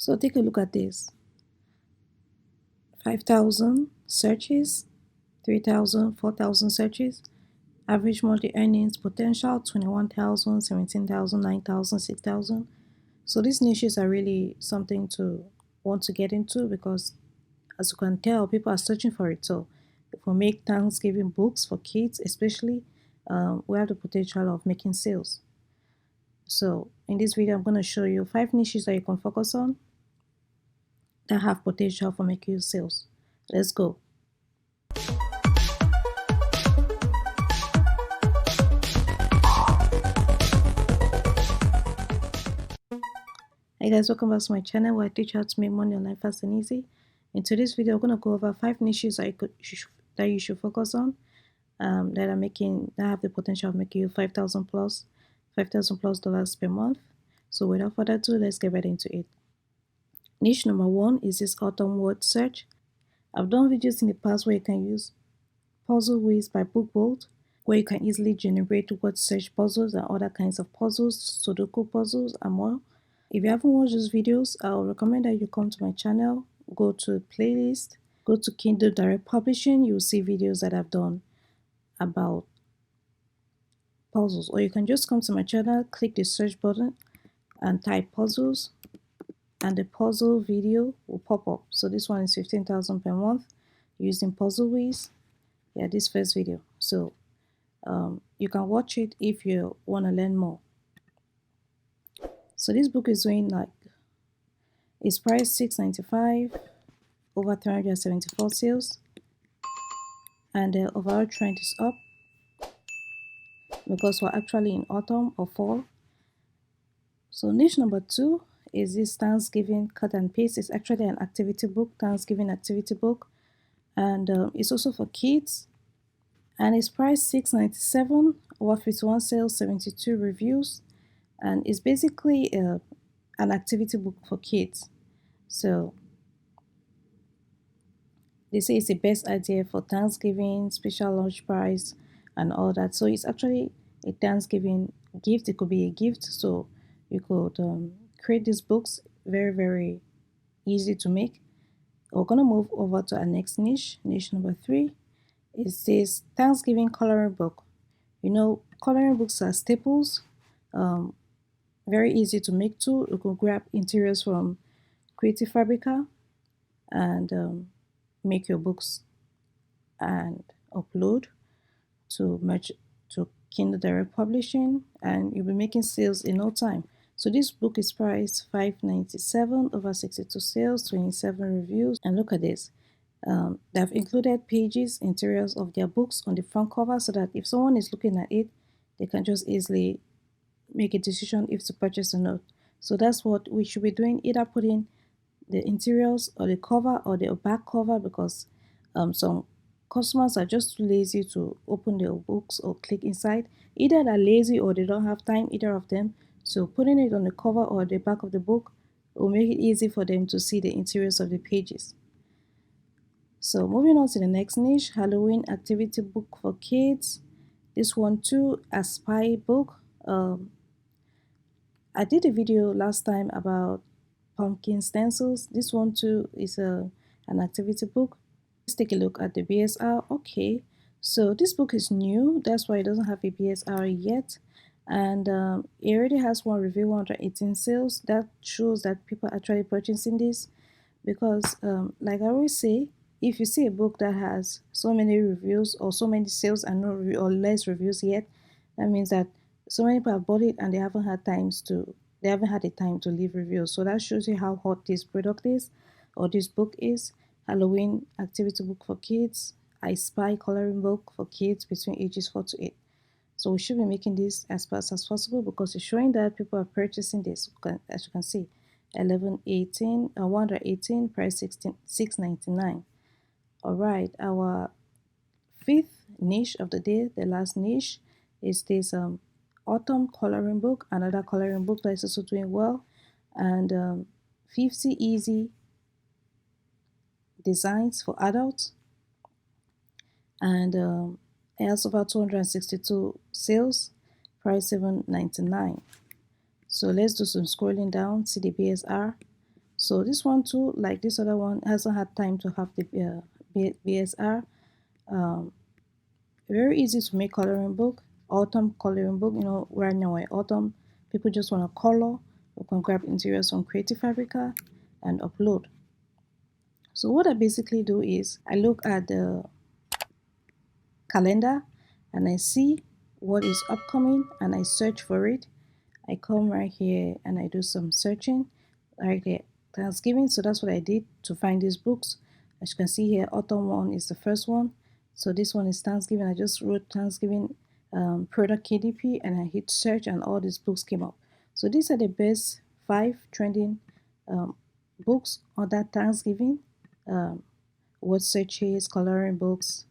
So take a look at this. 5,000 searches, 3,000, 4,000 searches, average monthly earnings potential 21,000, 17,000, 9,000, 6,000. So these niches are really something to want to get into because, as you can tell, people are searching for it. So if we make Thanksgiving books for kids, especially, we have the potential of making sales. So in this video, I'm going to show you 5 niches that you can focus on that have potential for making you sales. Let's go. Hey guys, welcome back to my channel where I teach you how to make money online fast and easy. In today's video, I'm going to go over 5 niches that you should focus on that have the potential of making you $5,000 plus dollars per month. So without further ado, let's get right into it. Niche number 1 is this autumn word search. I've done videos in the past where you can use Puzzlewiz by bookbolt, where you can easily generate word search puzzles and other kinds of puzzles, Sudoku puzzles and more. If you haven't watched those videos, I would recommend that you come to my channel, go to playlist, go to Kindle Direct Publishing. You'll see videos that I've done about puzzles. Or you can just come to my channel, click the search button and type puzzles, and the puzzle video will pop up. So this one is 15,000 per month using Puzzlewiz. Yeah, this first video. So you can watch it if you want to learn more. So this book is doing it's priced $6.95, over 374 sales, and the overall trend is up because we're actually in autumn or fall. So niche number 2 is this Thanksgiving cut and paste. It's actually an activity book, Thanksgiving activity book, and it's also for kids. And it's priced $6.97, over 51 sales, 72 reviews, and it's basically an activity book for kids. So they say it's the best idea for Thanksgiving, special lunch price, and all that. So it's actually a Thanksgiving gift. It could be a gift. So you could create these books very, very easy to make. We're going to move over to our next niche. Niche number 3 is this Thanksgiving coloring book. You know, coloring books are staples. Very easy to make too. You can grab interiors from Fabrica and make your books and upload to Kindle Direct Publishing, and you'll be making sales in no time. So this book is priced $5.97, over 62 sales, 27 reviews, and look at this. They've included pages, interiors of their books on the front cover so that if someone is looking at it, they can just easily make a decision if to purchase or not. So that's what we should be doing, either putting the interiors or the cover or the back cover, because some customers are just too lazy to open their books or click inside. Either they're lazy or they don't have time, either of them. So putting it on the cover or the back of the book will make it easy for them to see the interiors of the pages. So moving on to the next niche, Halloween activity book for kids. This one too, a spy book. I did a video last time about pumpkin stencils. This one too is an activity book. Let's take a look at the BSR. Okay, so this book is new. That's why it doesn't have a BSR yet. And it already has one review, 118 sales. That shows that people are actually purchasing this because, like I always say, if you see a book that has so many reviews or so many sales and or less reviews yet, that means that so many people have bought it and they haven't had the time to leave reviews. So that shows you how hot this product is, or this book is. Halloween activity book for kids, I Spy coloring book for kids between ages 4 to 8. So we should be making this as fast as possible because it's showing that people are purchasing this. As you can see, 118, price $6.99. All right, our 5th niche of the day, the last niche, is this autumn coloring book, another coloring book that is also doing well, and 50 easy designs for adults, and it has over 262 sales, price $7.99. So let's do some scrolling down, see the BSR. So this one too, like this other one, hasn't had time to have the BSR. Um, Very easy to make coloring book, autumn coloring book. You know, right now in autumn, people just want to color. You can grab interiors from Creative Fabrica and upload. So what I basically do is I look at the calendar and I see what is upcoming and I search for it. I come right here and I do some searching right there. Thanksgiving, so that's what I did to find these books. As you can see here, autumn one is the first one. So this one is Thanksgiving. I just wrote Thanksgiving product KDP and I hit search and all these books came up. So these are the best 5 trending um, books on that Thanksgiving. Um, word searches, coloring books,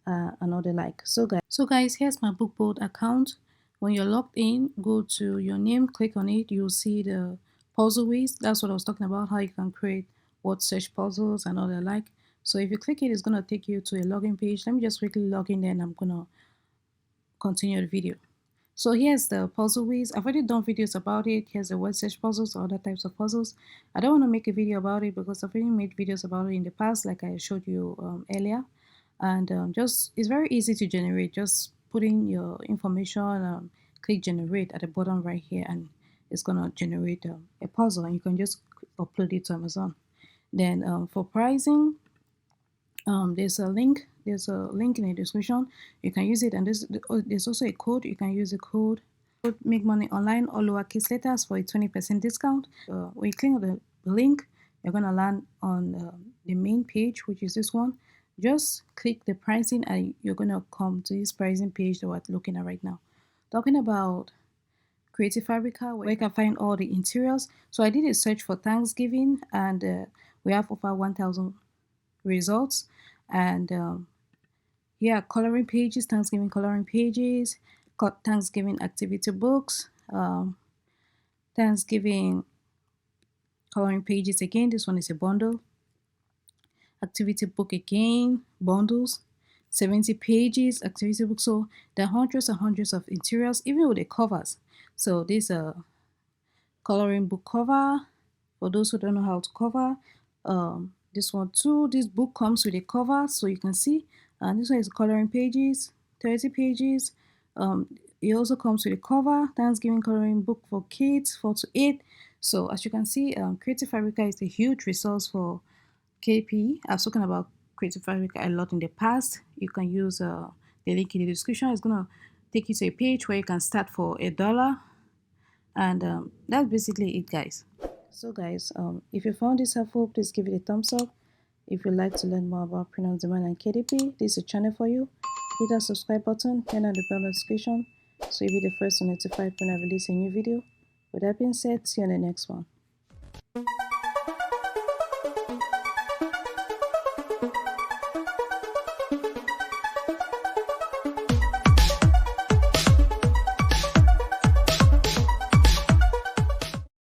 and all the like. So guys, here's my bookbolt account. When you're logged in, go to your name, click on it, you'll see the Puzzlewiz. That's what I was talking about, how you can create word search puzzles and all the like. So if you click it, it's gonna take you to a login page. Let me just quickly log in there and I'm gonna continue the video. So here's the Puzzlewiz. I've already done videos about it. Here's the word search puzzles, other types of puzzles. I don't want to make a video about it because I've already made videos about it in the past, like I showed you earlier. And just it's very easy to generate. Just put in your information, click generate at the bottom right here, and it's gonna generate a puzzle, and you can just upload it to Amazon. Then for pricing, there's a link. There's a link in the description. You can use it, and there's also a code. You can use the code. Make money online, all lowercase letters for a 20% discount. When you click on the link, you're gonna land on the main page, which is this one. Just click the pricing, and you're gonna come to this pricing page that we're looking at right now. Talking about Creative Fabrica, where you can find all the interiors. So I did a search for Thanksgiving, and we have over 1,000 results. And yeah, coloring pages, Thanksgiving coloring pages, got Thanksgiving activity books, Thanksgiving coloring pages again. This one is a bundle. Activity book again, bundles, 70 pages, activity book. So there are hundreds and hundreds of interiors, even with the covers. So this coloring book cover, for those who don't know how to cover. This one too, this book comes with a cover, so you can see. And this one is coloring pages, 30 pages. It also comes with a cover, Thanksgiving coloring book for kids, 4 to 8. So as you can see, Creative Fabrica is a huge resource for KP. I've spoken about Creative Fabrica a lot in the past. You can use the link in the description. It's gonna take you to a page where you can start for $1, and that's basically it, guys. So guys, if you found this helpful, please give it a thumbs up. If you'd like to learn more about print on demand and KDP, this is a channel for you. Hit that subscribe button, turn on the bell notification so you'll be the first to notified when I release a new video. With that being said, see you on the next one.